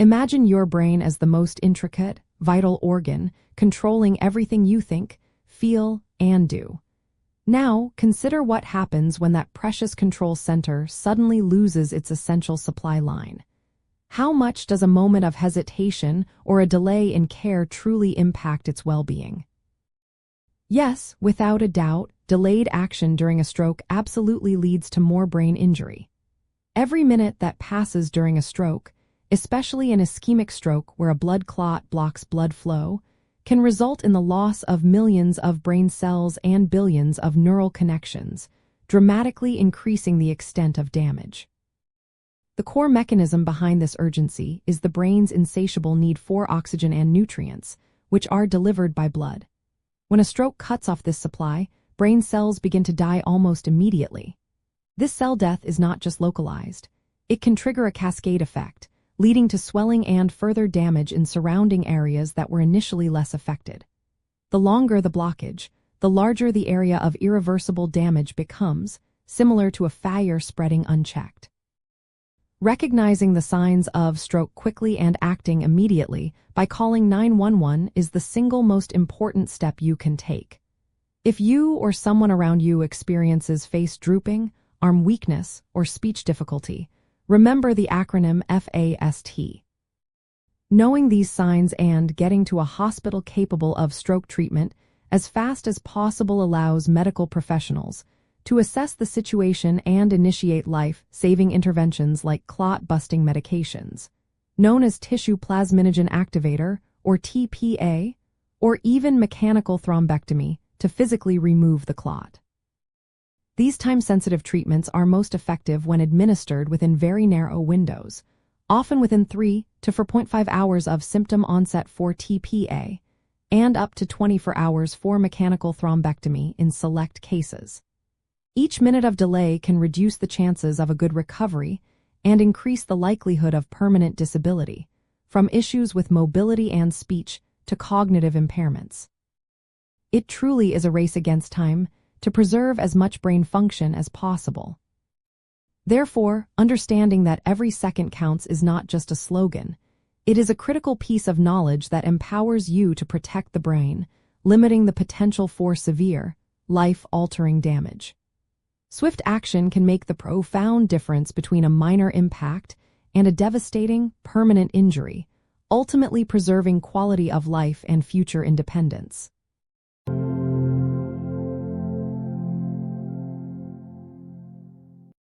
Imagine your brain as the most intricate, vital organ, controlling everything you think, feel, and do. Now, consider what happens when that precious control center suddenly loses its essential supply line. How much does a moment of hesitation or a delay in care truly impact its well-being? Yes, without a doubt, delayed action during a stroke absolutely leads to more brain injury. Every minute that passes during a stroke, especially an ischemic stroke where a blood clot blocks blood flow, can result in the loss of millions of brain cells and billions of neural connections, dramatically increasing the extent of damage. The core mechanism behind this urgency is the brain's insatiable need for oxygen and nutrients, which are delivered by blood. When a stroke cuts off this supply, brain cells begin to die almost immediately. This cell death is not just localized. It can trigger a cascade effect, leading to swelling and further damage in surrounding areas that were initially less affected. The longer the blockage, the larger the area of irreversible damage becomes, similar to a fire spreading unchecked. Recognizing the signs of stroke quickly and acting immediately by calling 911 is the single most important step you can take. If you or someone around you experiences face drooping, arm weakness, or speech difficulty, remember the acronym FAST. Knowing these signs and getting to a hospital capable of stroke treatment as fast as possible allows medical professionals to assess the situation and initiate life-saving interventions like clot-busting medications, known as tissue plasminogen activator, or TPA, or even mechanical thrombectomy to physically remove the clot. These time-sensitive treatments are most effective when administered within very narrow windows, often within 3 to 4.5 hours of symptom onset for TPA, and up to 24 hours for mechanical thrombectomy in select cases. Each minute of delay can reduce the chances of a good recovery and increase the likelihood of permanent disability, from issues with mobility and speech to cognitive impairments. It truly is a race against time to preserve as much brain function as possible. Therefore, understanding that every second counts is not just a slogan. It is a critical piece of knowledge that empowers you to protect the brain, limiting the potential for severe, life-altering damage. Swift action can make the profound difference between a minor impact and a devastating, permanent injury, ultimately preserving quality of life and future independence.